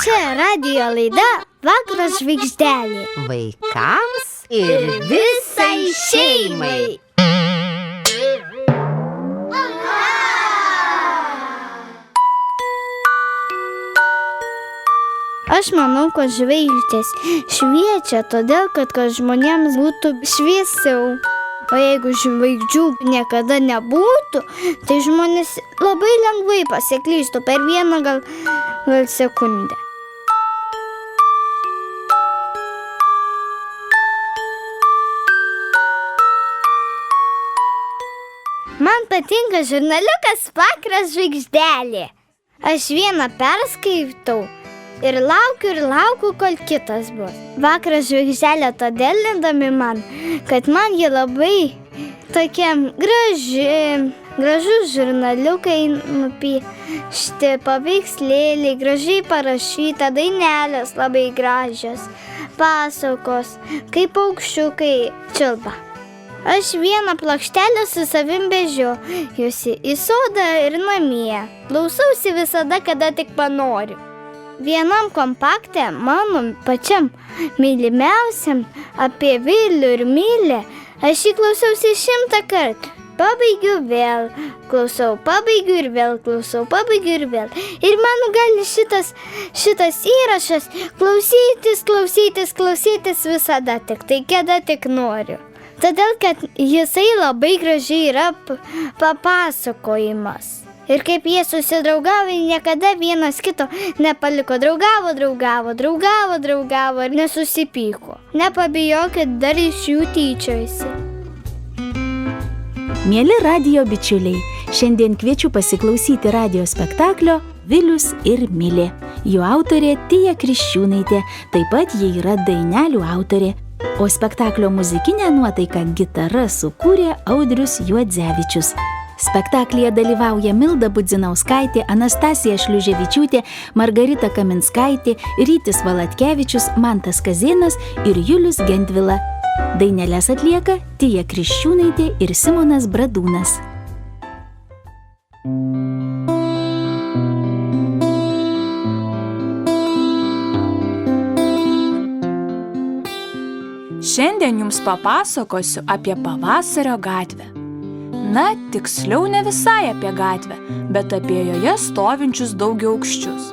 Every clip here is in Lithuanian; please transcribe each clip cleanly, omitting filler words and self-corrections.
Čia radijo laida Vakaro žvaigždelė. Vaikams ir visai šeimai. Aš manau, kad žvaigždės šviečia todėl, kad žmonėms būtų šviesiau. O jeigu žvaigždžių niekada nebūtų, tai žmonės labai lengvai pasiklystų per vieną gal sekundę. Man patinka žurnaliukas Vakaro žvaigždelė. Aš vieną perskaitau ir laukiu, kol kitas bus. Vakaro žvaigždelė todėl įdomi man, kad man ji labai tokia gražus žurnaliukai nupiešti, paveikslėliai, gražiai parašyta, dainelės labai gražios, pasakos, kaip paukščiukai čiulba. Aš vieną plokštelę su savim vežiojuosi į sodą ir namie. Klausausi visada, kada tik panoriu. Vienam kompakte, mano pačiam mylimiausiam apie Vilių ir Milę, aš jį klausiausi 100 kartų. Pabaigiu vėl, klausau, pabaigiu ir vėl, klausau, pabaigiu ir vėl. Ir man gali šitas įrašas klausytis visada, tik tai kada tik noriu. Todėl, kad jisai labai gražiai yra papasakojimas. Ir kaip jie susidraugavo, niekada vienas kito nepaliko. Draugavo ir nesusipyko. Nepabijokit, dar iš jų tyčiojasi. Mieli radijo bičiuliai, šiandien kviečiu pasiklausyti radijo spektaklio Vilius ir Milė. Jų autorė Tija Kriščiūnaitė, taip pat jie yra dainelių autorė. O spektaklio muzikinę nuotaiką gitara sukūrė Audrius Juodzevičius. Spektaklyje dalyvauja Milda Budzinauskaitė, Anastasija Šliuževičiūtė, Margarita Kaminskaitė, Rytis Valatkevičius, Mantas Kazėnas ir Julius Gendvila. Daineles atlieka Tija Kriščiūnaitė ir Simonas Bradūnas. Šiandien jums papasakosiu apie pavasario gatvę. Na, tiksliau ne visai apie gatvę, bet apie joje stovinčius daugiaaukščius.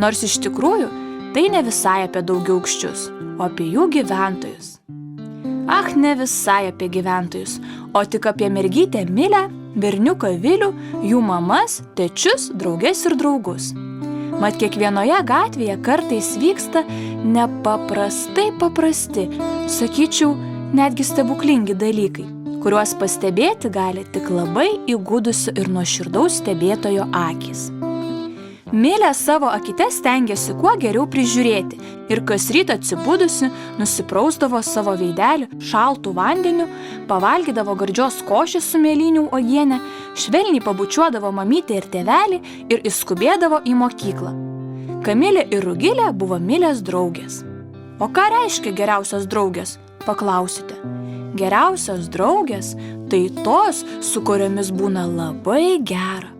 Nors iš tikrųjų, tai ne visai apie daugiaaukščius, o apie jų gyventojus. Ach, ne visai apie gyventojus, o tik apie mergytę Milę, berniuką Vilių, jų mamas, tėčius, drauges ir draugus. Mat kiekvienoje gatvėje kartais vyksta nepaprastai paprasti, sakyčiau, netgi stebuklingi dalykai, kuriuos pastebėti gali tik labai įgudusių ir nuoširdaus stebėtojo akys. Milė savo akites stengiasi kuo geriau prižiūrėti ir kas rytą atsibudusi nusiprausdavo savo veidelį šaltų vandeniu, pavalgydavo gardžios košės su mėlynių uogiene, švelniai pabučiuodavo mamytę ir tėvelį ir įskubėdavo į mokyklą. Kamilė ir Rugilė buvo Milės draugės. O ką reiškia geriausios draugės, paklausite? Geriausios draugės tai tos, su kuriomis būna labai gera.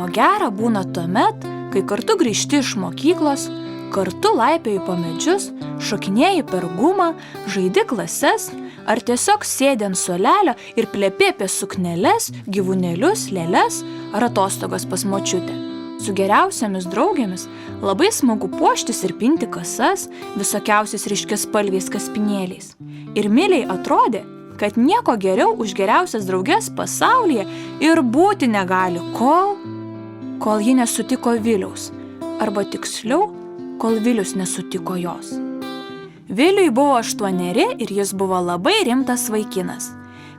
O gera būna tuomet, kai kartu grįžti iš mokyklos, kartu laipioji po medžius, šokinėji per gumą, žaidi klases, ar tiesiog sėdi ant suolelio ir plepi apie sukneles, gyvūnėlius, lėles ar atostogas pas močiutę. Su geriausiamis draugėmis labai smagu puoštis ir pinti kasas visokiausiais ryškiaspalviais kaspinėliais. Ir Milei atrodė, kad nieko geriau už geriausias drauges pasaulyje ir būti negali, kol ji nesutiko Viliaus, arba tiksliau, kol Vilius nesutiko jos. Viliui buvo 8 ir jis buvo labai rimtas vaikinas.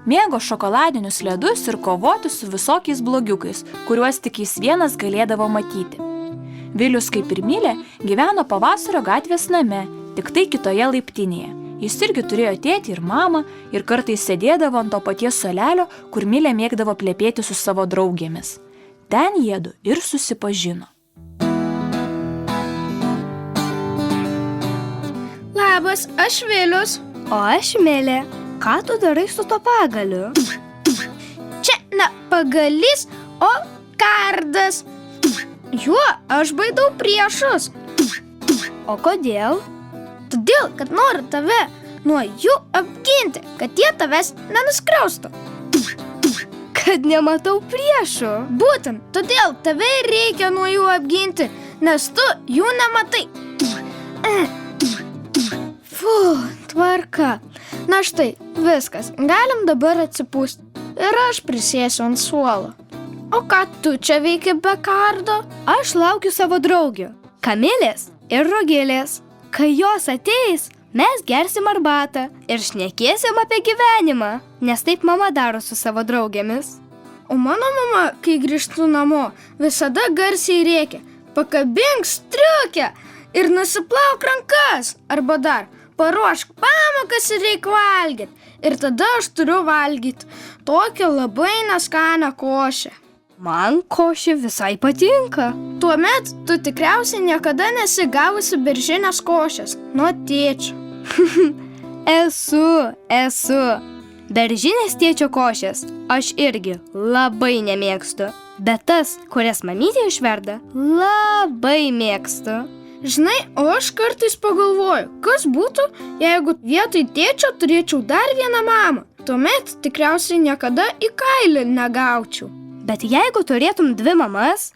Mėgo šokoladinius ledus ir kovoti su visokiais blogiukais, kuriuos tik jis vienas galėdavo matyti. Vilius, kaip ir Milė, gyveno pavasario gatvės name, tik tai kitoje laiptinėje. Jis irgi turėjo tėtį ir mamą ir kartais sėdėdavo ant to paties suolelio, kur Milė mėgdavo plepėti su savo draugėmis. Ten jiedu ir susipažino. Labas, aš Vilius. O aš Milė. Ką tu darai su to pagaliu? Čia ne pagalys, o kardas. Juo aš baidau priešus. O kodėl? Todėl, kad noriu tave nuo jų apginti, kad jie tavęs nenuskriaustų. Kad nematau priešų. Būtent, todėl tave reikia nuo jų apginti, nes tu jų nematai. Tvarka. Na štai, viskas. Galim dabar atsipūsti. Ir aš prisėsiu ant suolo. O ką tu čia veiki be kardo? Aš laukiu savo draugių, Kamilės ir Rugilės. Kai jos ateis, mes gersim arbatą ir šnekėsim apie gyvenimą, nes taip mama daro su savo draugėmis. O mano mama, kai grįžtu namo, visada garsiai rėkia: pakabink striukę ir nusiplauk rankas, arba dar paruošk pamokas ir reik valgyti. Ir tada aš turiu valgyti tokią labai neskanią košę. Man košė visai patinka. Tuomet tu tikriausiai niekada nesi gavusi beržinės košės nuo tėčio. Esu. Beržinės tėčio košės aš irgi labai nemėgstu. Bet tas, kurias mamytė išverda, labai mėgstu. Žinai, o aš kartais pagalvoju, kas būtų, jeigu vietoj tėčio turėčiau dar vieną mamą. Tuomet tikriausiai niekada į kailį negaučiau. Bet jeigu turėtum dvi mamas,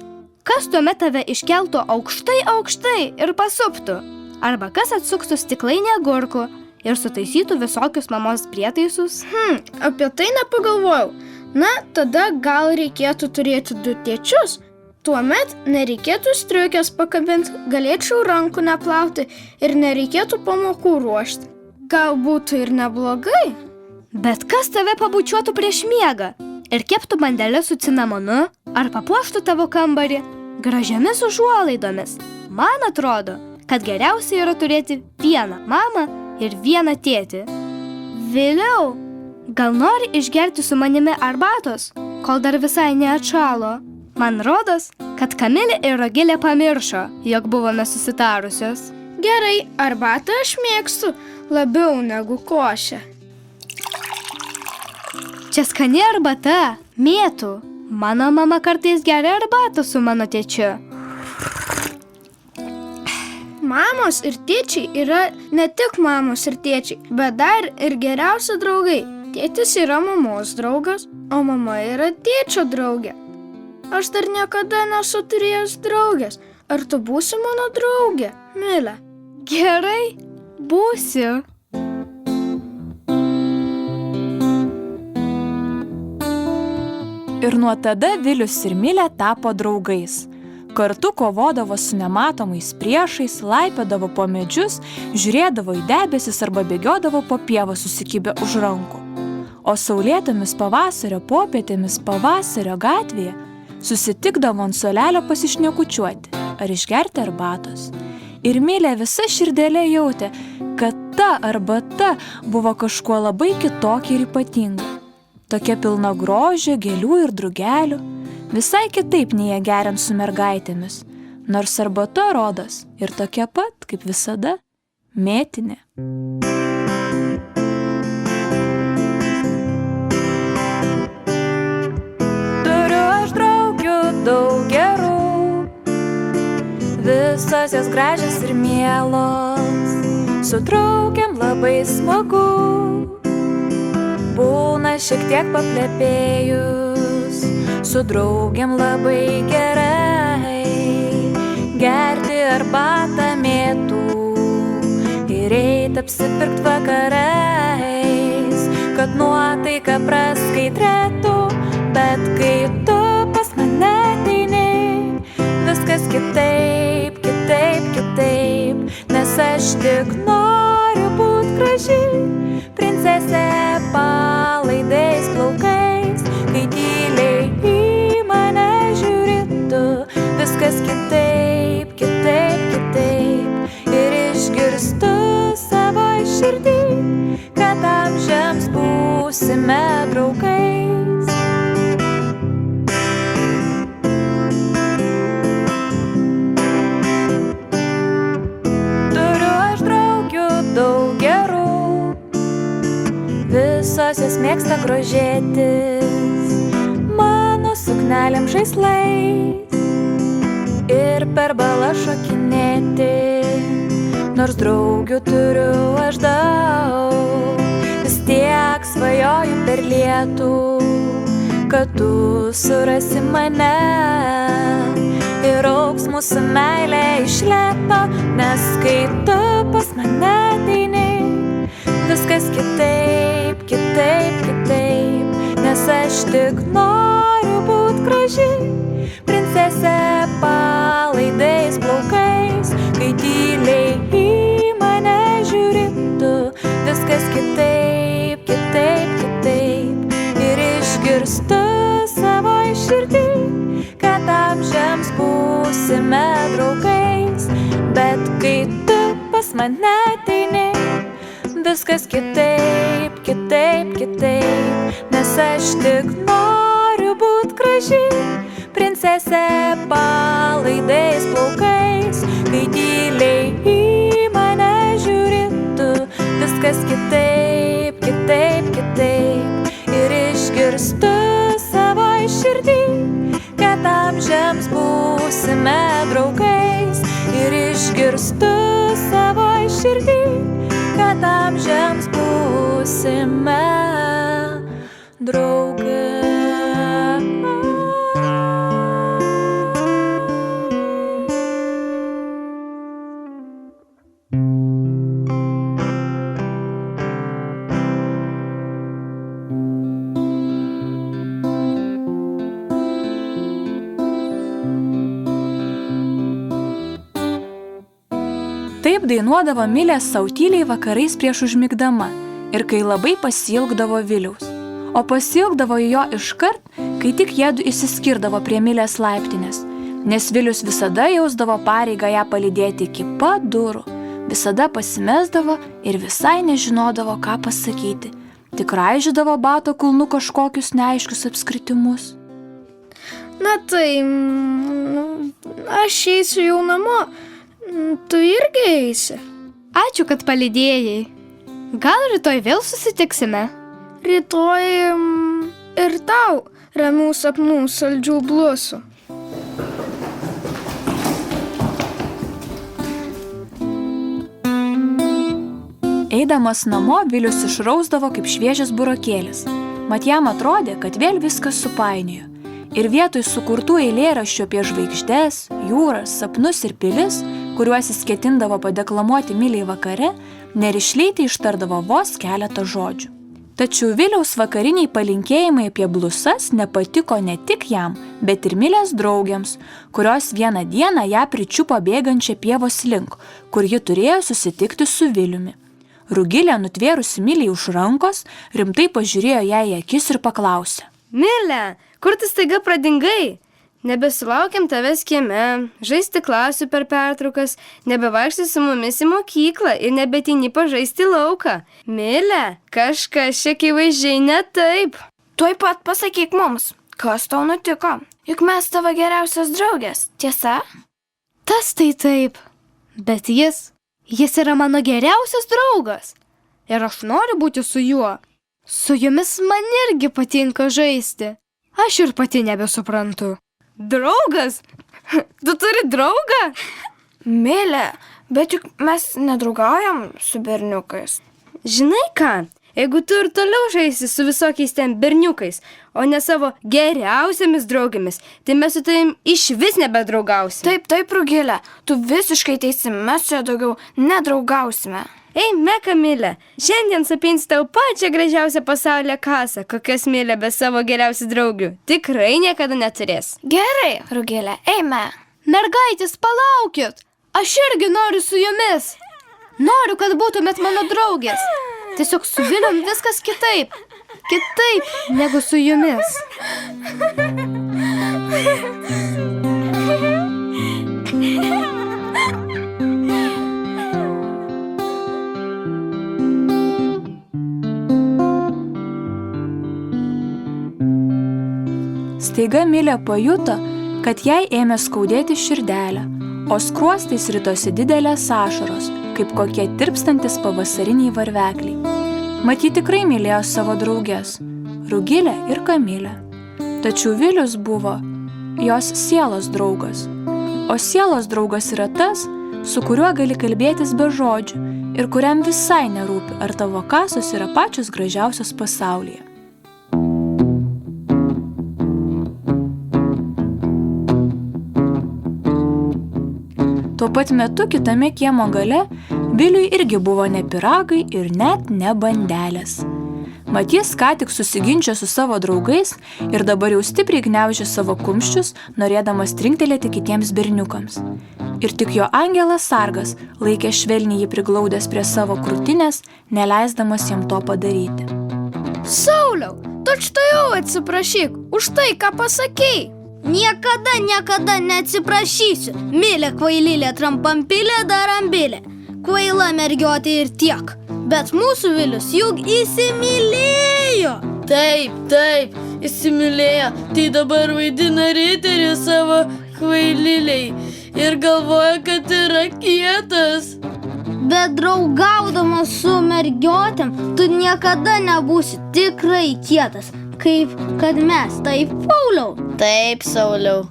kas tuomet tave iškeltų aukštai ir pasuptų? Arba kas atsuktų stiklainį agurkų ir sutaisytų visokius mamos prietaisus? Apie tai nepagalvojau. Na, tada gal reikėtų turėti du tėčius. Tuomet nereikėtų striukės pakabinti, galėčiau rankų neplauti ir nereikėtų pamokų ruošti. Gal būtų ir neblogai? Bet kas tave pabučiuotų prieš miegą? Ir keptų bandeles su cinamonu, ar papuoštų tavo kambarį gražiamis užuolaidomis? Man atrodo, kad geriausia yra turėti vieną mamą ir vieną tėtį. Vėliau, gal nori išgerti su manimi arbatos, kol dar visai neatšalo? Man rodos, kad Kamilė ir Rugilė pamiršo, jog buvome susitarusios. Gerai, arbatą aš mėgstu labiau negu košę. Čia skani arbata, mėtų. Mano mama kartais geria arbatą su mano tėčiu. Mamos ir tėčiai yra ne tik mamos ir tėčiai, bet dar ir geriausi draugai. Tėtis yra mamos draugas, o mama yra tėčio draugė. Aš dar niekada nesu turėjęs draugės. Ar tu būsi mano draugė, Milė? Gerai, būsiu. Ir nuo tada Vilius ir Milė tapo draugais. Kartu kovodavo su nematomais priešais, laipiodavo po medžius, žiūrėdavo į debesis arba bėgiodavo po pievą susikibę už rankų. O saulėtomis pavasario popietėmis pavasario gatvėje susitikdavo ant suolelio pasišnekučiuoti ar išgerti arbatos. Ir Milė visa širdele jautė, kad ta arbata buvo kažkuo labai kitokia ir ypatinga. Tokia pilna grožio, gėlių ir drugelių, visai kitaip nei jie geriant su mergaitėmis, nors arbata rodos ir tokia pat, kaip visada, mėtinė. Turiu aš draugių daug gerų, visos jos gražios ir mielos, su draugėm labai smagu. Būna šiek tiek paplepėjus, su draugėm labai gerai, gerti arbatą mėtų ir eit apsipirkt vakarais, kad nuotaika praskaidrėtų, bet kai tu pas mane ateini, viskas kitaip, nes aš tik noriu būt graži, princesė palaidais plaukais, kai tyliai į mane žiūri tu, viskas kitaip, ir išgirstu savo širdį, kad amžiams būsime draugais. Turiu aš draugių daug gerų, visos jas mėgsta grožėtis mano suknelėm žaislais ir per balą šokinėti. nors draugių turiu aš daug. Vis tiek svajoju per lietų, kad tu surasi mane ir augs mūsų meilė iš lėto, nes kai tu pas mane ateini, viskas kitaip, kitaip, kitaip, nes aš tik noriu būt graži, princesė palaidais plaukais, kai tyliai į mane žiūri tu, viskas kitaip, kitaip, kitaip, ir išgirstu savo širdį, kad amžiams būsime draugais, bet kai tu pas mane ateini, viskas kitaip, kitaip, kitaip, nes aš tik noriu būt graži, princesė palaidais plaukais, kai tyliai į mane žiūri tu, viskas kitaip, kitaip, kitaip, ir išgirstu savo širdį, kad amžiams būsime draugais, ir išgirstu savo širdį, kad amžiams būsime draugai. Taip dainuodavo Milė sau tyliai vakarais prieš užmigdama ir kai labai pasiilgdavo Viliaus. O pasiilgdavo jo iškart, kai tik jiedu išsiskirdavo prie Milės laiptinės, nes Vilius visada jausdavo pareigą ją palydėti iki pat durų, visada pasimesdavo ir visai nežinodavo, ką pasakyti, tik raižydavo bato kulnu kažkokius neaiškius apskritimus. Na tai, aš eisiu jau namo. Tu irgi eisi. Ačiū, kad palydėjai. Gal rytoj vėl susitiksime? Rytoj ir tau ramių sapnų saldžių blusų. Eidamas namo, Vilius išrausdavo kaip šviežias burokėlis. Mat jam atrodė, kad vėl viskas supainiojo. Ir vietoj sukurtų eilėraščių apie žvaigždes, jūras, sapnus ir pilis, kuriuos jis ketindavo padeklamuoti Milei vakare, nerišliai ištardavo vos keletą žodžių. Tačiau Viliaus vakariniai palinkėjimai apie blusas nepatiko ne tik jam, bet ir Milės draugėms, kurios vieną dieną ją pričiupo bėgančią pievos link, kur ji turėjo susitikti su Viliumi. Rugilė, nutvėrusi Milei už rankos, rimtai pažiūrėjo jai į akis ir paklausė: Milė, kur tu staiga pradingai? Nebesulaukiam tavęs kieme, žaisti klasių per pertraukas, nebevaikštai su mumis į mokyklą ir nebetini pažaisti lauką. Milė, kažkas čia akivaizdžiai ne taip. Tuoj pat pasakyk mums, kas tau nutiko. Juk mes tavo geriausios draugės, tiesa? Tas tai taip, bet jis yra mano geriausias draugas. Ir aš noriu būti su juo. Su jumis man irgi patinka žaisti. Aš ir pati nebesuprantu. Draugas? Tu turi draugą? Milė, bet juk mes nedraugaujam su berniukais. Žinai ką, jeigu tu ir toliau žaisi su visokiais ten berniukais, o ne savo geriausiamis draugėmis, tai mes su tavim iš vis nebedraugausime. Taip, Rugilė, tu visiškai teisi, mes čia daugiau nedraugausime. Eime, Kamilė, šiandien supinsiu tau pačią gražiausią pasaulyje kasą, kokias Milė be savo geriausių draugių tikrai niekada neturės. Gerai, Rugilė, eime. Mergaitės, palaukit, aš irgi noriu su jumis. Noriu, kad būtumėt mano draugės. Tiesiog su Vilium viskas kitaip negu su jumis. Staiga Milė pajuto, kad jai ėmė skaudėti širdelę, o skruostais ritosi didelės ašaros, kaip kokie tirpstantis pavasariniai varvekliai. Mat ji tikrai mylėjo savo drauges – Rugilę ir Kamilę. Tačiau Vilius buvo jos sielos draugas. O sielos draugas yra tas, su kuriuo gali kalbėtis be žodžių ir kuriam visai nerūpi, ar tavo kasos yra pačios gražiausios pasaulyje. Tuo pat metu kitame kiemo gale Viliui irgi buvo ne pyragai ir net ne bandelės. Mat jis ką tik susiginčė su savo draugais ir dabar jau stipriai gniaužė savo kumščius, norėdamas trinktelėti kitiems berniukams. Ir tik jo angelas sargas laikė švelniai jį priglaudęs prie savo krūtinės, neleisdamas jam to padaryti. Sauliau, tučtuojau atsiprašyk už tai, ką pasakei. Niekada neatsiprašysiu. Milė kvailylė trampampilė darambilė. Kvaila mergiotė ir tiek. Bet mūsų Vilius juk įsimylėjo. Taip, įsimylėjo. Tai dabar vaidina riterį savo kvaililiai ir galvoja, kad yra kietas. Bet draugaudamas su mergiotėm, tu niekada nebūsi tikrai kietas, kaip kad mes, taip, Pauliau? Taip, Sauliau.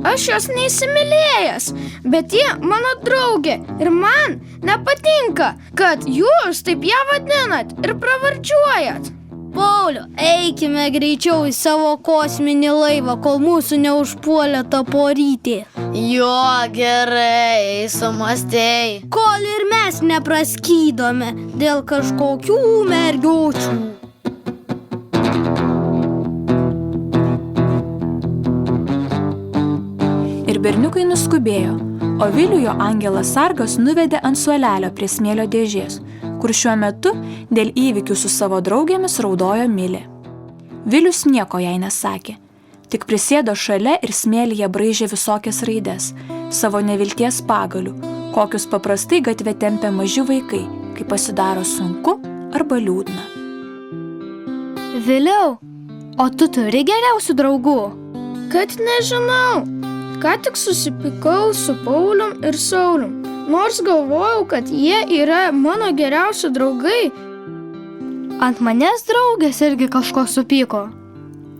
Aš jos neįsimylėjęs, bet ji mano draugė ir man nepatinka, kad jūs taip ją vadinat ir pravardžiuojat. Pauliau, eikime greičiau į savo kosminį laivą, kol mūsų neužpuolė ta porytė. Jo, gerai, sumastei. Kol ir mes nepraskydome dėl kažkokių mergiočių. Ir berniukai nuskubėjo, o Vilių jo angelas sargas nuvedė ant suolelio prie smėlio dėžės, kur šiuo metu dėl įvykių su savo draugėmis raudojo Milė. Vilius nieko jai nesakė, tik prisėdo šalia ir smėlyje braižė visokias raides, savo nevilties pagalių, kokius paprastai gatve tempia maži vaikai, kai pasidaro sunku arba liūdna. Viliau, o tu turi geriausių draugų? Kad nežinau. Ką tik susipykau su Paulium ir Saulium. Nors galvojau, kad jie yra mano geriausi draugai. Ant manęs draugės irgi kažko supyko.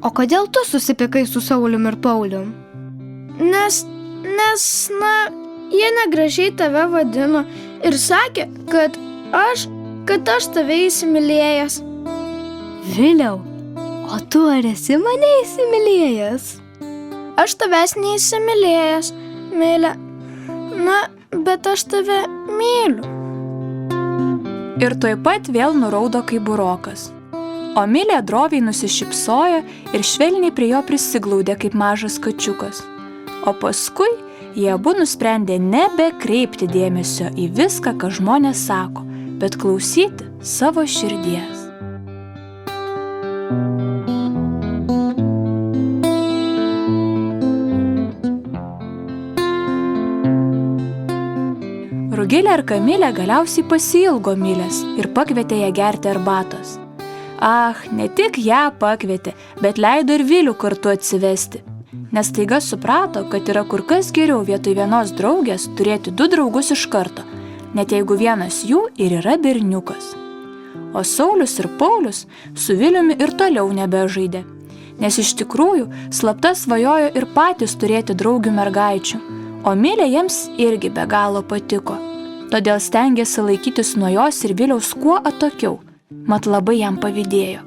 O kodėl tu susipykai su Saulium ir Paulium? Nes, jie negražiai tave vadino ir sakė, kad aš tave įsimylėjęs. Viliau, o tu ar esi mane įsimylėjęs? Aš tavęs neįsimylėjęs, Milė. Bet aš tave myliu. Ir tuoj pat vėl nuraudo kaip burokas. O Milė droviai nusišypsojo ir švelniai prie jo prisiglaudė kaip mažas kačiukas. O paskui jie abu nusprendė nebekreipti dėmesio į viską, ką žmonės sako, bet klausyti savo širdies. Rugilė ir Kamilė galiausiai pasiilgo Milės ir pakvietė ją gerti arbatos. Ne tik ją pakvietė, bet leido ir Vilių kartu atsivesti, nes staiga suprato, kad yra kur kas geriau vietoj vienos draugės turėti 2 draugus iš karto, net jeigu vienas jų ir yra berniukas. O Saulius ir Paulius su Viliumi ir toliau nebežaidė, nes iš tikrųjų slapta svajojo ir patys turėti draugių mergaičių, o Milė jiems irgi be galo patiko. Todėl stengėsi laikytis nuo jos ir Viliaus kuo atokiau, mat labai jam pavydėjo.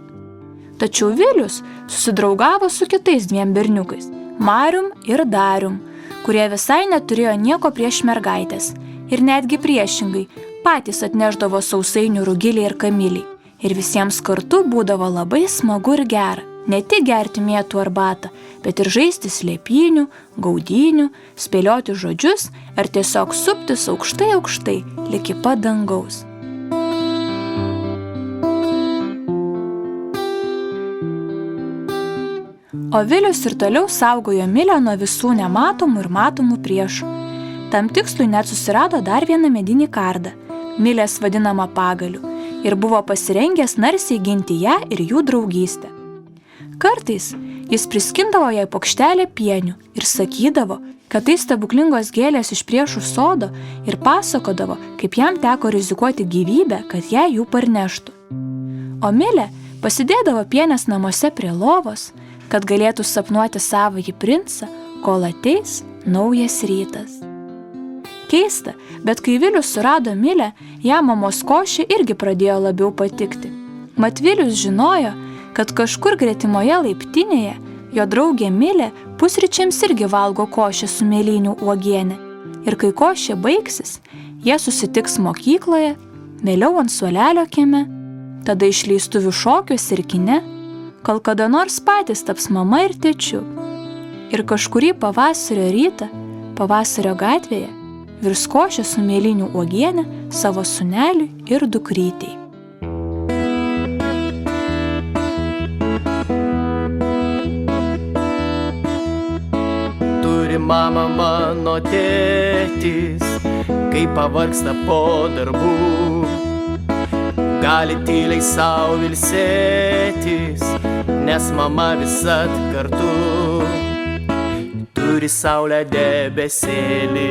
Tačiau Vilius susidraugavo su kitais 2 berniukais, Marium ir Darium, kurie visai neturėjo nieko prieš mergaitės ir netgi priešingai, patys atnešdavo sausainių Rugilei ir Kamilei. Ir visiems kartu būdavo labai smagu ir gera. Ne tik gerti mėtų arbatą, bet ir žaisti slėpynių, gaudynių, spėlioti žodžius ar tiesiog suptis aukštai, lik iki pat dangaus. O Vilius ir toliau saugojo Milę nuo visų nematomų ir matomų priešų. Tam tikslui net susirado dar vieną medinį kardą, Milės vadinamą pagaliu, ir buvo pasirengęs narsiai ginti ją ir jų draugystę. Kartais jis priskindavo jai pokštelę pienių ir sakydavo, kad tai stebuklingos gėlės iš priešų sodo ir pasakodavo, kaip jam teko rizikuoti gyvybę, kad ją jų parneštų. O Milė pasidėdavo pienės namuose prie lovos, kad galėtų sapnuoti savąjį princą, kol ateis naujas rytas. Keista, bet kai Vilius surado Milę, jam mamos košė irgi pradėjo labiau patikti. Mat Vilius žinojo, kad kažkur gretimoje laiptinėje jo draugė Milė pusryčiams irgi valgo košę su mėlynių uogiene. Ir kai košė baigsis, jie susitiks mokykloje, vėliau ant suolelio kieme, tada išleistuvių šokiuose ir kine, kol kada nors patys taps mama ir tėčiu. Ir kažkurį pavasario rytą, pavasario gatvėje, virs košė su mėlynių uogiene savo sūneliui ir dukrytei. Turi mama mano tėtis, kai pavargsta po darbų, gali tyliai sau ilsėtis, nes mama visad kartu. Turi saulę debesėlis,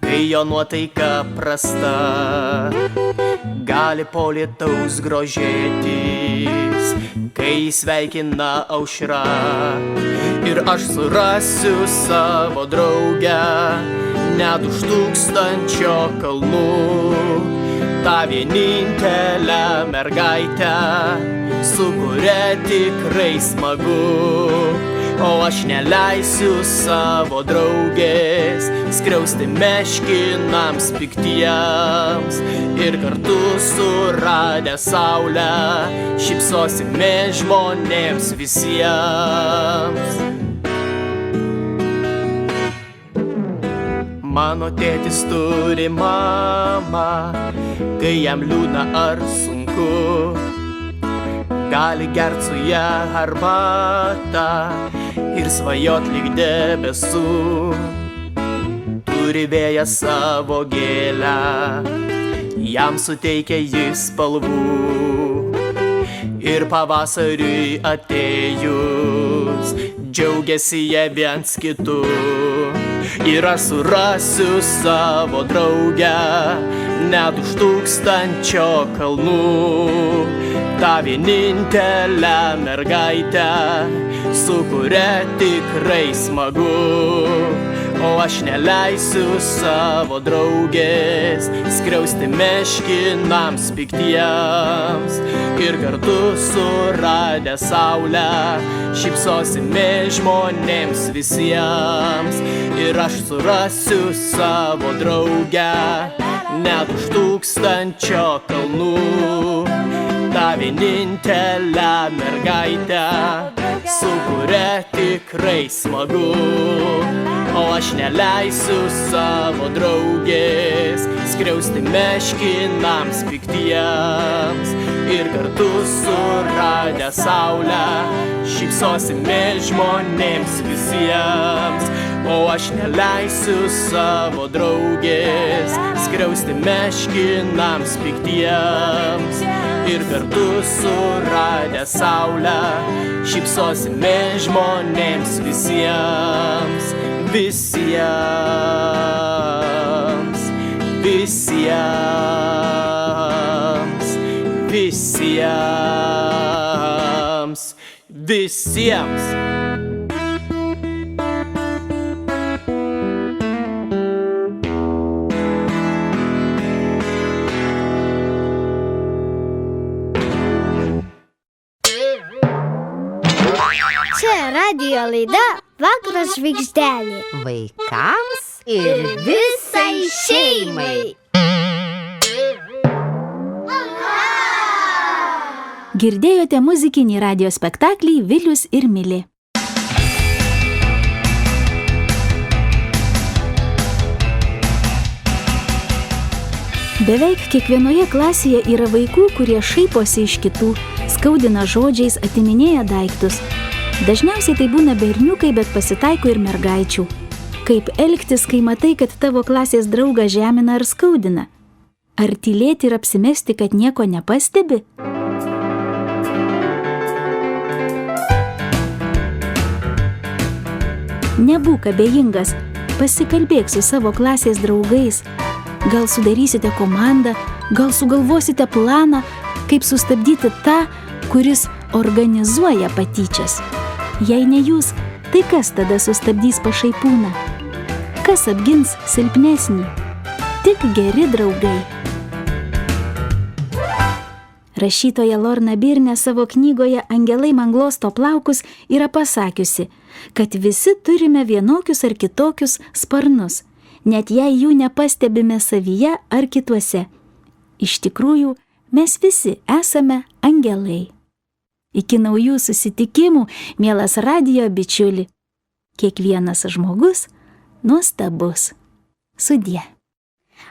kai jo nuotaika prasta, gali po lietaus grožėtis, kai sveikina aušra. Ir aš surasiu savo draugę net už 1000 kalnų, tą vienintelę mergaitę, su kuria tikrai smagu. O aš neleisiu savo draugės skriausti meškinams piktiems, ir kartu suradę saulę šypsosimės žmonėms visiems. Mano tėtis turi mamą, kai jam liūdna ar sunku, gali gert su ja arbatą ir svajot lyg debesų. Turi vėją savo gėlę, jam suteikia jis spalvų, ir pavasariui atėjus džiaugiasi jie viens kitu. Ir aš surasiu savo draugę net už 1000 kalnų, tą vienintelę mergaitę, su kuria tikrai smagu. O aš neleisiu savo draugės skriausti meškinams piktiems, ir kartu suradę saulę šypsosimės žmonėms visiems. Ir aš surasiu savo draugę net už 1000 kalnų, tą vienintelę mergaitę, su kuria tikrai smagu. O aš neleisiu savo draugės skriausti meškinams piktiems, ir kartu suradę saulę šypsosimės žmonėms visiems. O aš neleisiu savo draugės skriausti meškinams piktiems, ir kartu suradę saulę šypsosimės žmonėms visiems. Visiems, visiems, visiems, visiems. Čia radijo laida Vakaro žvaigždelė. Vaikams ir visai šeimai. Girdėjote muzikinį radijo spektaklį Vilius ir Milė. Beveik kiekvienoje klasėje yra vaikų, kurie šaiposi iš kitų, skaudina žodžiais, atiminėja daiktus. Dažniausiai tai būna berniukai, bet pasitaiko ir mergaičių. Kaip elgtis, kai matai, kad tavo klasės draugą žemina ar skaudina? Ar tylėti ir apsimesti, kad nieko nepastebi? Nebūk abejingas, pasikalbėk su savo klasės draugais. Gal sudarysite komandą, gal sugalvosite planą, kaip sustabdyti tą, kuris organizuoja patyčias. Jei ne jūs, tai kas tada sustabdys pašaipūną? kas apgins silpnesnį? Tik geri draugai. Rašytoja Lorna Byrne savo knygoje Angelai man glosto plaukus yra pasakiusi, kad visi turime vienokius ar kitokius sparnus, net jei jų nepastebime savyje ar kituose. Iš tikrųjų, mes visi esame angelai. Iki naujų susitikimų, mielas radijo bičiuli. Kiekvienas žmogus nuostabus. Sudie.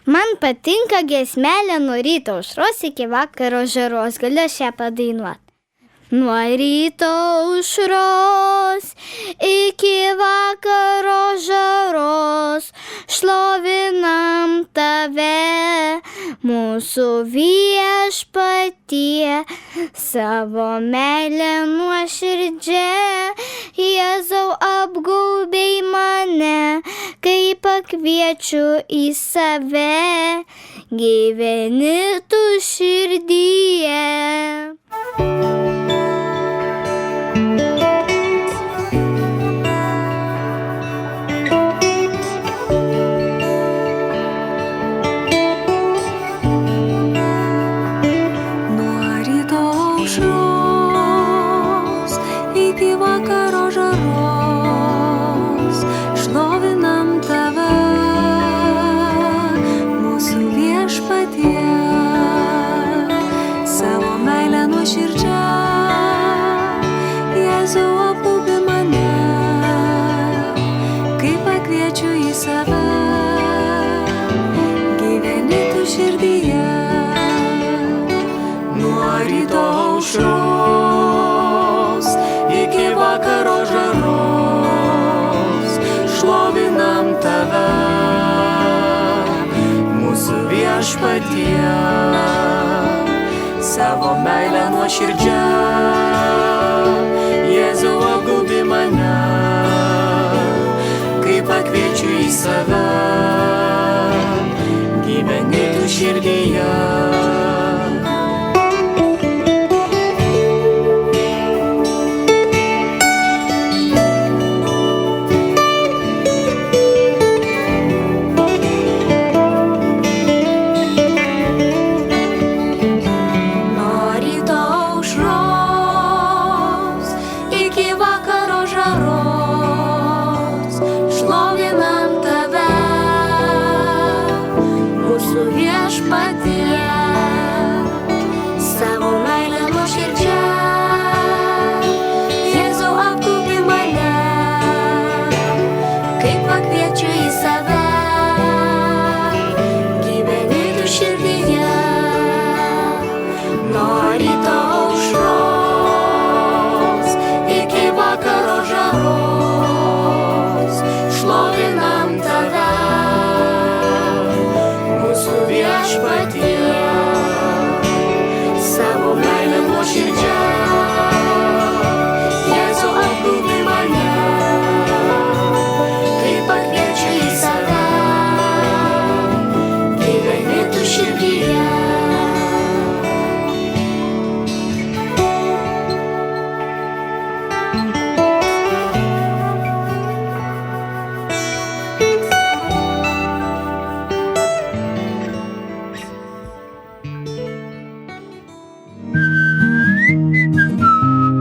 Man patinka giesmelė nuo ryto aušros iki vakaro žaros. Galiu aš ją padainuoti. Nuo ryto aušros iki vakaro žaros šlovinam tave, mūsų viešpatie, savo meilę nuoširdžią. Jėzau, apgaubei mane, kai pakviečiu į save, gyveni tu širdyje. Viešpatie, savo meilę nuoširdžią, Jėzau, apgaubi mane, kai pakviečiu į save, gyveni tu širdyje.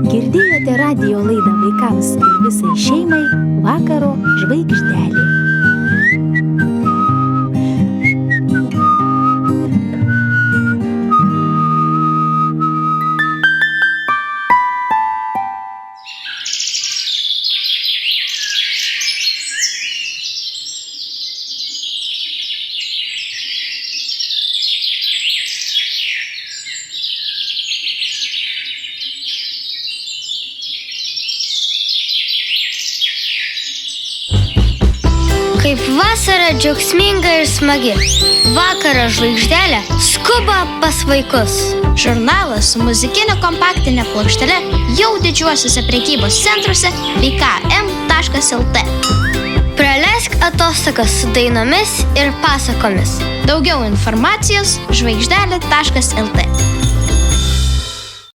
Girdėjote radijo laidą vaikams ir visai šeimai Vakaro žvaigždelė. Kaip vasara džiaugsminga ir smagi, Vakaro žvaigždelė skuba pas vaikus. Žurnalas su muzikinė kompaktinė plokštele jau didžiuosiuose prekybos centruose bei km.lt. Praleisk atostogas su dainomis ir pasakomis. Daugiau informacijos žvaigždelė.lt.